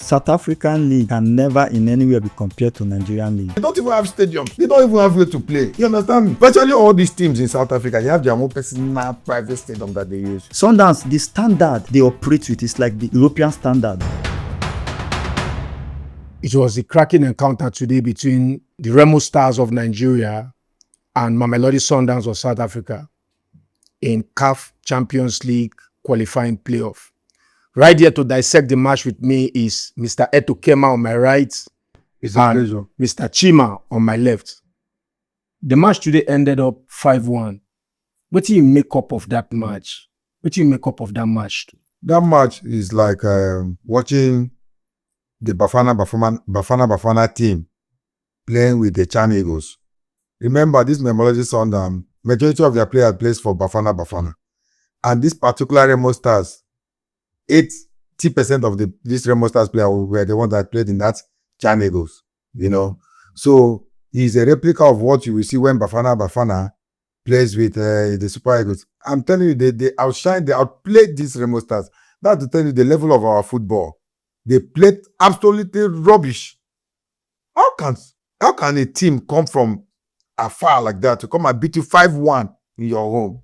South African league can never in any way be compared to Nigerian league. They don't even have stadiums. They don't even have way to play. You understand? Virtually all these teams in South Africa, they have their own personal private stadium that they use. Sundowns, the standard they operate with is like the European standard. It was a cracking encounter today between the Remo Stars of Nigeria and Mamelodi Sundowns of South Africa in CAF Champions League qualifying playoff. Right here to dissect the match with me is Mr. Eto Kema on my right It's and a pleasure. Mr. Chima on my left. The match today ended up 5-1. What do you make up of that match? What do you make up of that match? That match is like watching the Bafana team playing with the Chan Eagles. Remember, this Mamelodi Sundowns, majority of their players plays for Bafana. And this particular Remo Stars, 80% of these Remo Stars players were the ones that played in that Chan Eagles, you know. So he's a replica of what you will see when Bafana plays with the Super Eagles. I'm telling you, they outplayed these Remo Stars. That's to tell you the level of our football. They played absolutely rubbish. How can a team come from afar like that to come and beat you 5-1 in your home?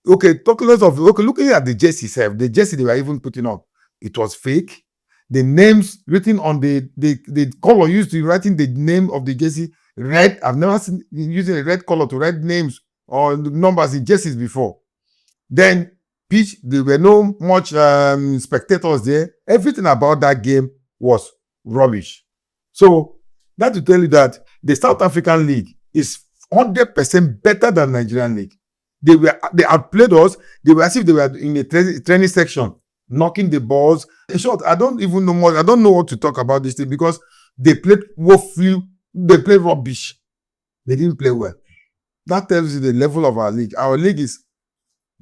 Okay, looking at the jersey itself, the jersey they were even putting up, it was fake. The names written on the color used to writing the name of the jersey red. I've never seen using a red color to write names or numbers in jerseys before. Then pitch, there were no much spectators there. Everything about that game was rubbish. So that to tell you that the South African League is 100% better than Nigerian League. They outplayed us. They were as if they were in a training section, knocking the balls. In short, I don't even know more. I don't know what to talk about this thing because they played woefully. They played rubbish. They didn't play well. That tells you the level of our league. Our league is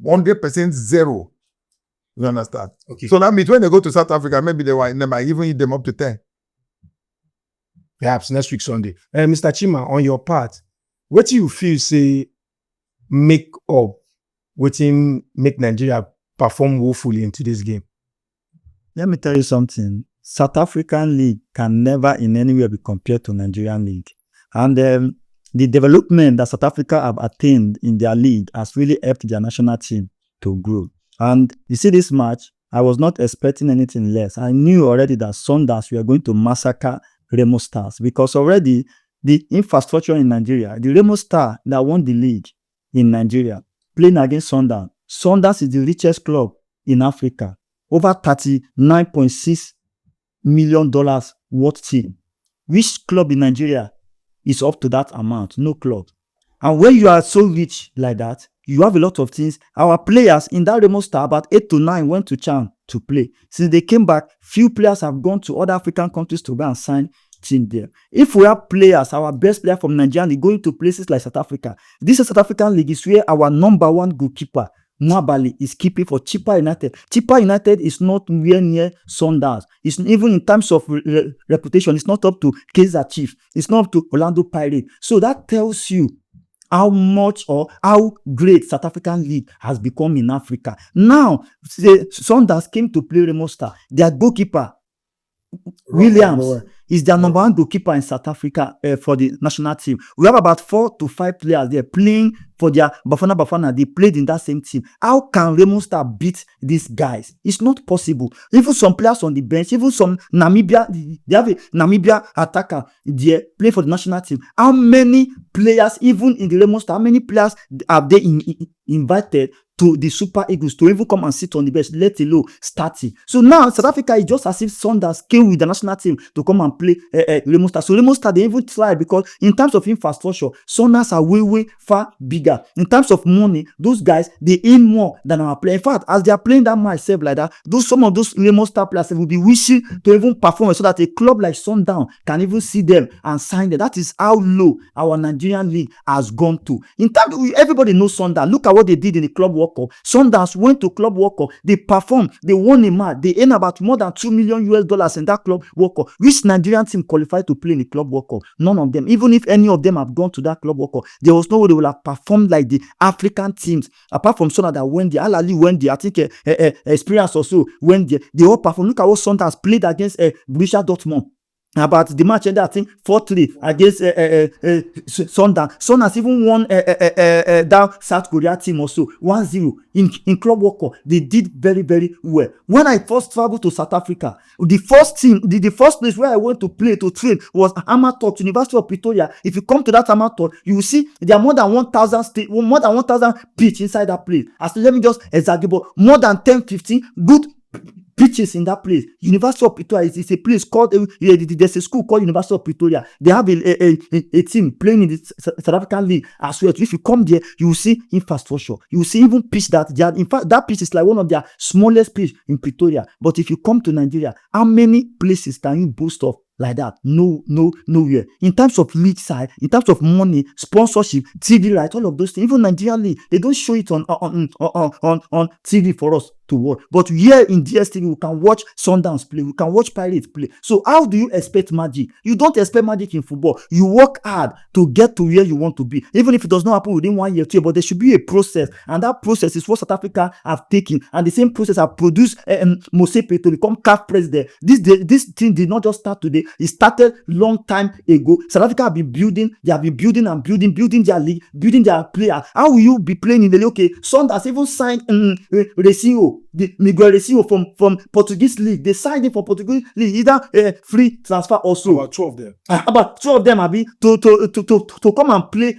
100% zero. You understand? Okay. So that means when they go to South Africa, maybe they might even hit them up to 10. Perhaps next week Sunday. Mr. Chima, on your part, what do you feel say make Nigeria perform woefully in today's game? Let me tell you something. South African league can never in any way be compared to Nigerian league. And the development that South Africa have attained in their league has really helped their national team to grow. And you see this match, I was not expecting anything less. I knew already that Sundowns were going to massacre Remo Stars because already the infrastructure in Nigeria, the Remo Star that won the league in Nigeria, playing against Sundowns. Sundowns is the richest club in Africa. Over $39.6 million worth team. Which club in Nigeria is up to that amount? No club. And when you are so rich like that, you have a lot of things. Our players in that Remo Star, about 8 to 9 went to Chan to play. Since they came back, few players have gone to other African countries to go and sign team there. If we have players, our best player from Nigeria, going to places like South Africa, this South African league is where our number one goalkeeper, Nwabali, is keeping for Chippa United. Chippa United is not near Sundowns. It's even in terms of reputation, it's not up to Kaizer Chiefs. It's not up to Orlando Pirates. So that tells you how much or how great South African league has become in Africa. Now, the Sundowns came to play Remo Star. Their goalkeeper, Williams, is their number one goalkeeper in South Africa for the national team. We have about 4 to 5 players there playing for their Bafana. They played in that same team. How can Remo Star beat these guys? It's not possible. Even some players on the bench, even some Namibia, they have a Namibia attacker there playing for the national team. How many players, even in the Remo Star, how many players are they invited to the Super Eagles to even come and sit on the bench, let alone starting? So now South Africa is just as if Sundowns came with the national team to come and play Remo Star. So Remo Star, they even tried because in terms of infrastructure, Sundowns are way far bigger. In terms of money, those guys, they earn more than our players. In fact, as they are playing that match like that, some of those Remo Star players will be wishing to even perform so that a club like Sundowns can even see them and sign them. That is how low our Nigerian league has gone to. In terms, everybody knows Sundowns. Look at what they did in the Club World World Cup. Sundowns went to Club World Cup. They performed. They won a match. They earned about more than $2 million in that Club World Cup. Which Nigerian team qualified to play in the Club World Cup? None of them. Even if any of them have gone to that Club World Cup, there was no way they would have performed like the African teams. Apart from Sundowns that went there, Al Ali went there. I think Experience also went there. They all performed. Look at what Sundowns played against Borussia Dortmund. About the match ended, I think 4-3 against Sundowns. Sundowns even won that South Korea team also 1-0 in Club World Cup. They did very, very well. When I first traveled to South Africa, the first team, the first place where I went to play, to train, was Amateur, University of Pretoria. If you come to that Amateur, you will see there are more than 1,000 pitch inside that place. So let me just exaggerate, but more than 10-15 good pitches in that place. University of Pretoria is a place called there's a school called University of Pretoria. They have a team playing in the South African league as well. If you come there, you will see infrastructure. You will see even pitch that they are, in fact, that pitch is like one of their smallest pitch in Pretoria. But if you come to Nigeria, how many places can you boast of like that? Nowhere. In terms of league side, in terms of money, sponsorship, TV rights, all of those things, even Nigerian league, they don't show it on TV for us to watch. But here in DSTV, we can watch Sundowns play, we can watch Pirates play. So how do you expect magic? You don't expect magic in football. You work hard to get to where you want to be, even if it does not happen within 1 year, 2 years. But there should be a process, and that process is what South Africa have taken, and the same process have produced Mosepe to become CAF president. This thing did not just start today. It started long time ago. South Africa have been building. They have been building their league, building their players. How will you be playing in the league? Okay, Sundowns even signed Miguel Recinho from Portuguese league. They signed him from Portuguese league, either free transfer or so. About 2 of them. About 2 of them have been to come and play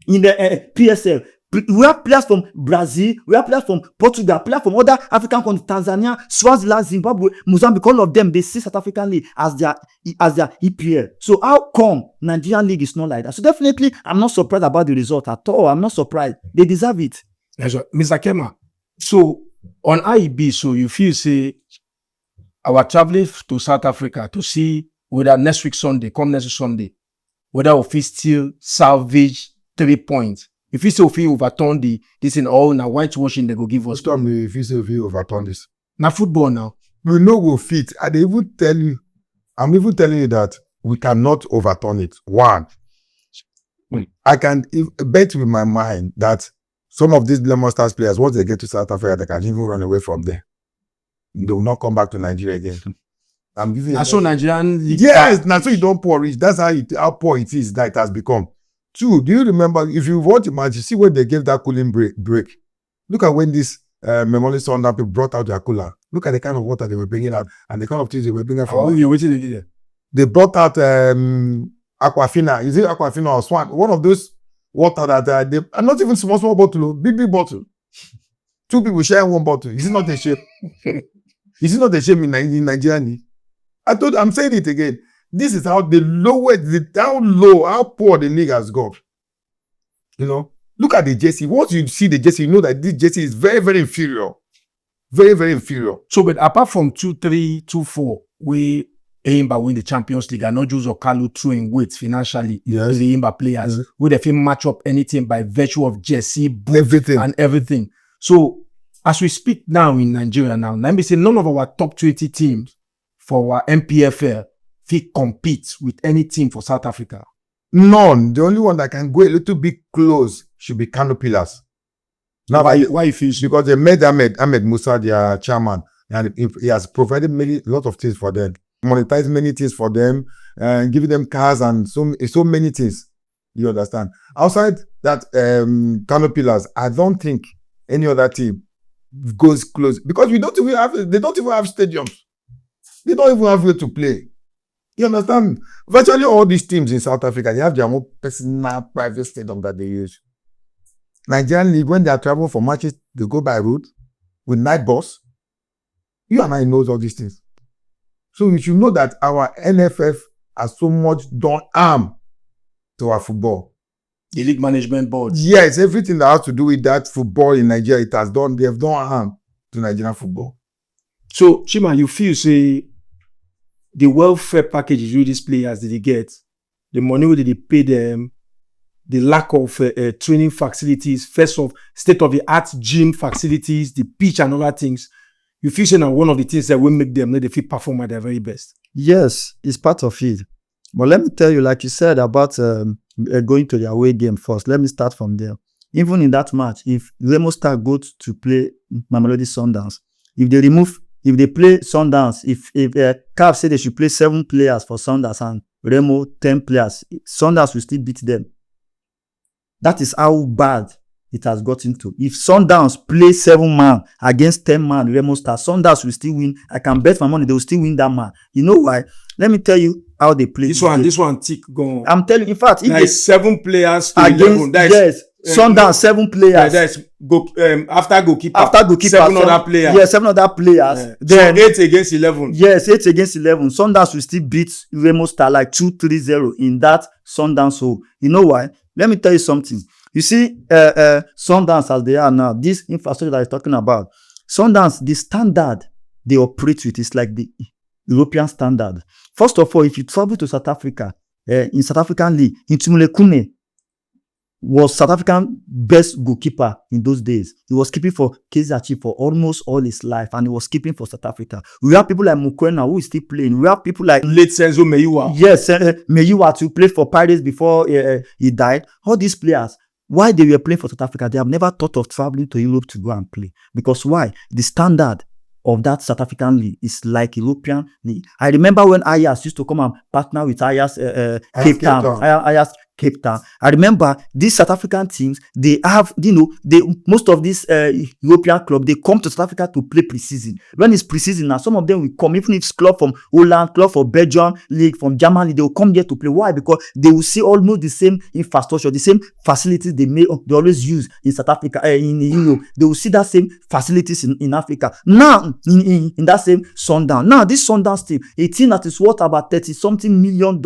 in the PSL. We have players from Brazil, we have players from Portugal, players from other African countries, Tanzania, Swaziland, Zimbabwe, Mozambique. All of them, they see South African league as their EPL. So how come Nigerian league is not like that? So definitely, I'm not surprised about the result at all. I'm not surprised. They deserve it. Mr. Kema, so on IEB, so you feel say our traveling to South Africa to see whether next week Sunday, whether we still salvage 3 points. If you say we overturn this in all now whitewashing, they go give us. Tell me if you say we overturn this. Now football now. We know we'll fit. I'm even telling you that we cannot overturn it. One, I can bet with my mind that some of these Lemon Stars players, once they get to South Africa, they can even run away from there. They will not come back to Nigeria again. I'm giving you. So Nigerian league. Yes, now so you don't pour rich. That's how poor it is. That it has become. 2, do you remember, if you watch the match, you see when they gave that cooling break. Look at when this Memoli Sundowns people brought out their cooler. Look at the kind of water they were bringing out and the kind of things they were bringing out. Oh, you're waiting to do that. They brought out Aquafina. Is it Aquafina or Swan? One of those water that they are not even small bottle, big bottle. 2 people sharing 1 bottle. Is it not a shame? Is it not a shame in Nigeria? I'm saying it again. This is how how poor the league has got. You know, look at the jersey. Once you see the jersey, you know that this jersey is very, very inferior. Very, very inferior. So, but apart from 2-3, 2-4, we aim by win the Champions League and not just Okalu throwing weight financially. Yes. The aim by players. Yes. We definitely match up anything by virtue of jersey, boot, and everything. So, as we speak now in Nigeria now, let me say none of our top 20 teams for our MPFL compete with any team for South Africa. None. The only one that can go a little bit close should be Kano Pillars. Now, why you feel so? Because they made Ahmed Musa their chairman, and he has provided a lot of things for them, monetized many things for them, and giving them cars and so many things. You understand? Outside that Kano Pillars, I don't think any other team goes close because they don't even have stadiums. They don't even have way to play. You understand? Virtually all these teams in South Africa, they have their own personal private stadium that they use. Nigerian league, when they are traveling for matches, they go by road with night bus. You and I knows all these things. So you should know that our NFF has so much done harm to our football. The league management board. Yes, everything that has to do with that football in Nigeria, they have done harm to Nigerian football. So, Chima, you feel, say, the welfare packages you these players did they get, the money that they pay them, the lack of training facilities, first of state-of-the-art gym facilities, the pitch and other things, you feel saying one of the things that will make them they feel perform at their very best. Yes, it's part of it. But let me tell you, like you said about going to the away game first. Let me start from there. Even in that match, if Remo Star goes to play Mamelodi Sundowns, if they play Sundowns, if CAF say they should play 7 players for Sundowns and Remo 10 players, Sundowns will still beat them. That is how bad it has gotten to. If Sundowns play 7 man against 10 man, Remo Star, Sundowns will still win. I can bet my money they will still win that man. You know why? Let me tell you how they play. This one tick gone. I'm telling you, in fact, if there is 7 players to against 11. That is, Sundowns 7 players. That is after goalkeeper. 7 other players. Yeah, 7 other players. Yeah. Then so 8 against 11. Yes, 8 against 11. Sundowns will still beat Remo Star like 2-3-0 in that Sundowns hole. You know why? Let me tell you something. You see, Sundowns as they are now, this infrastructure that I'm talking about, Sundowns, the standard they operate with is like the European standard. First of all, if you travel to South Africa, in South African League, Ntumile Kune was South African best goalkeeper in those days. He was keeping for Kaizer Chiefs for almost all his life, and he was keeping for South Africa. We have people like Mukwena who is still playing. We have people like late Senzo Meyiwa. Yes, Meyiwa to play for Pirates before he died. All these players, why they were playing for South Africa, they have never thought of traveling to Europe to go and play. Because why? The standard of that South African league is like European league. I remember when Ajax used to come and partner with Ajax Cape Town. Ajax Cape Town. I remember these South African teams, they have, most of these European clubs, they come to South Africa to play preseason. When it's preseason now, some of them will come, even if it's club from Holland, club from Belgium league, from Germany, they will come here to play. Why? Because they will see almost the same infrastructure, the same facilities they always use in South Africa, in Europe. They will see that same facilities in Africa. Now, in that same Sundown. Now, this Sundown team, a team that is worth about $30-something million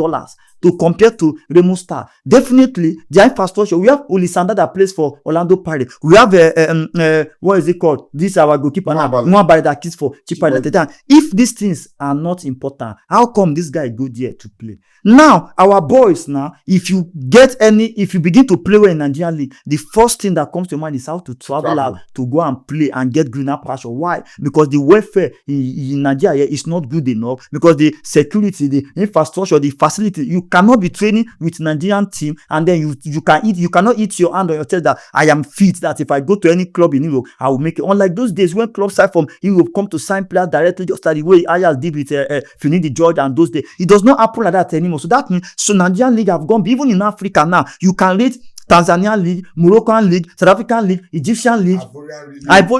to compare to Remo Star. Definitely, their infrastructure. We have Olisanda that plays for Orlando Pirates. We have what is it called? This is our goalkeeper now. Nwabali that kicks for Chippa. If these things are not important, how come this guy go there to play? Now, our boys now, if you begin to play well in Nigerian league, the first thing that comes to mind is how to travel out to go and play and get greener pasture. Why? Because the welfare in Nigeria is not good enough. Because the security, the infrastructure, the facility, you cannot be training with Nigerian team and then you cannot eat your hand on your chest that I am fit, that if I go to any club in Europe, I will make it. Unlike those days when clubs side from Europe come to sign players directly, just like the way Ajax did with Finidi George and those days. It does not happen like that anymore. So that means Nigerian league have gone, even in Africa now, you can rate Tanzanian league, Moroccan league, South African league, Egyptian league.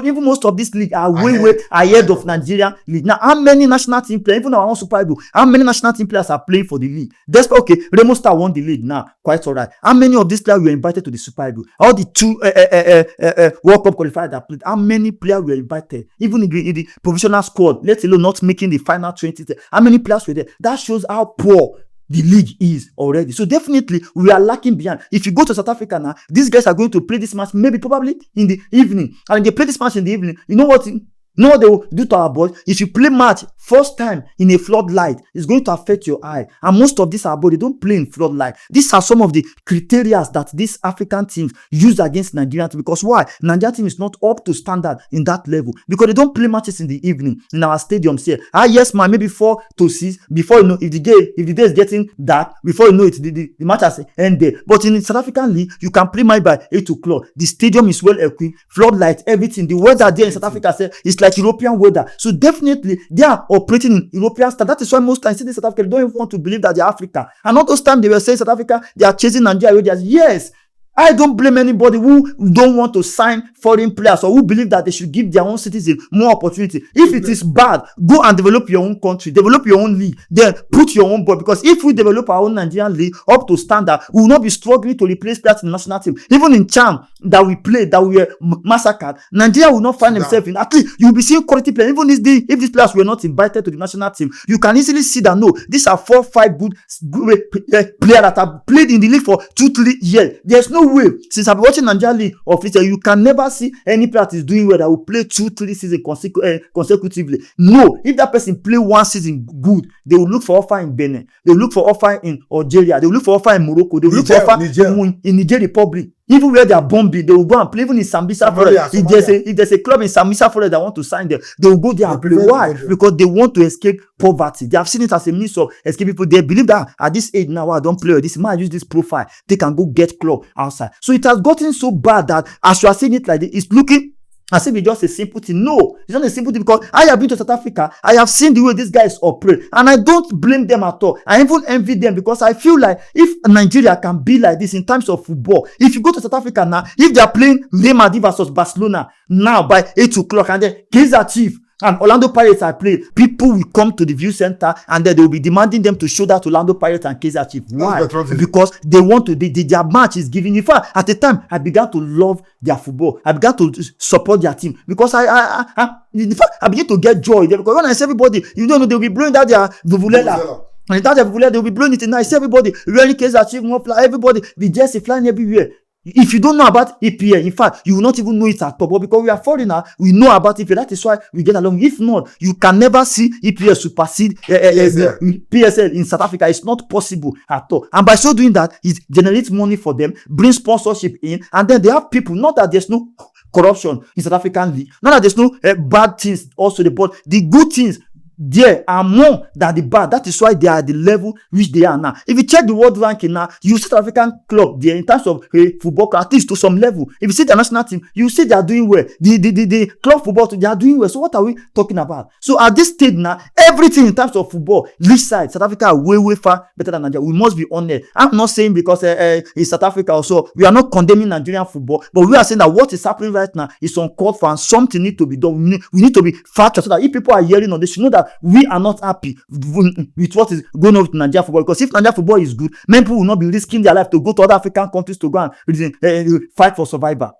Even most of this league are way ahead of Nigerian league. Now, how many national team players, even our own Super Eagles, how many national team players are playing for the league? Okay, Remo Star won the league now, quite alright. How many of these players were invited to the Super Eagles? All the 2 World Cup qualifiers that played, how many players were invited? Even in the professional squad, let alone not making the final 20. How many players were there? That shows how poor the league is already. So definitely we are lacking behind. If you go to South Africa now, these guys are going to play this match probably in the evening. And they play this match in the evening. You know what they will do to our boys? If you play match first time in a floodlight, it's going to affect your eye. And most of these our boys, they don't play in floodlight. These are some of the criteria that these African teams use against Nigerian teams. Because why? Nigerian team is not up to standard in that level. Because they don't play matches in the evening in our stadiums here. Yes, man, maybe 4 to 6. Before you know, if the day is getting dark, before you know it, the match has ended. But in the South African league, you can play match by 8 o'clock. The stadium is well equipped, floodlight, everything. The weather there in South Africa is like European weather. So definitely they are operating in European style. That is why most times in South Africa, they don't even want to believe that they are Africa. And all those times they were saying South Africa, they are chasing Nigeria. Yes, I don't blame anybody who don't want to sign foreign players or who believe that they should give their own citizens more opportunity. If it is bad, go and develop your own country, develop your own league, then put your own board. Because if we develop our own Nigerian league up to standard, we will not be struggling to replace players in the national team. Even in CHAN that we played, that we were massacred, Nigeria will not find themselves in. At least you will be seeing quality players. Even if these players were not invited to the national team, you can easily see that no, these are 4-5 good players that have played in the league for 2-3 years. There's no no way. Since I've been watching Nigerian League officially, you can never see any player that is doing well that will play 2-3 seasons consecutively. No, if that person play one season good, they will look for offer in Benin, they will look for offer in Algeria, they will look for offer in Morocco, they will look for offer in Niger Republic. Even where they are bombing, they will go and play. Even in Sambisa Forest, if there's a club in Sambisa Forest that want to sign them, they will go there and play. Why? Because they want to escape poverty. They have seen it as a means of escape people. They believe that at this age now, I don't play this. Man, use this profile. They can go get club outside. So it has gotten so bad that as you are seeing it like this, it's looking as if it's just a simple thing. No, it's not a simple thing, because I have been to South Africa. I have seen the way these guys operate, and I don't blame them at all. I even envy them, because I feel like if Nigeria can be like this in terms of football, if you go to South Africa now, if they are playing Real Madrid versus Barcelona now by 8 o'clock, and then Kaizer Chiefs and Orlando Pirates are playing, people will come to the view center and then they will be demanding them to show that Orlando Pirates and Kaizer Chiefs. Why? Because they want to, their match is giving. In fact, at the time, I began to love their football. I began to support their team, because in fact, I began to get joy there, because when I see everybody, you don't know, they'll be blowing out their vuvulela. And that vuvulela, they'll be blowing it, and I see everybody wearing Kaizer Chiefs, everybody, the jersey flying everywhere. If you don't know about EPL, in fact, you will not even know it at all. But because we are foreigner, we know about EPL. That is why we get along. If not, you can never see EPL supersede PSL in South Africa. It's not possible at all. And by so doing that, it generates money for them, brings sponsorship in, and then they have people. Not that there's no corruption in South African league. Not that there's no bad things also, but the good things there are more than the bad. That is why they are at the level which they are now. If you check the world ranking now, you see South African club there in terms of football, at least to some level. If you see the national team, you see they are doing well. The club football, they are doing well. So what are we talking about? So at this stage now, everything in terms of football, league side, South Africa are way far better than Nigeria. We must be honest. I'm not saying because in South Africa also, we are not condemning Nigerian football, but we are saying that what is happening right now is uncalled for, and something need to be done. We need to be factual, so that if people are hearing on this, you know that we are not happy with what is going on with Nigerian football. Because if Nigerian football is good, many people will not be risking their life to go to other African countries to go and fight for survival.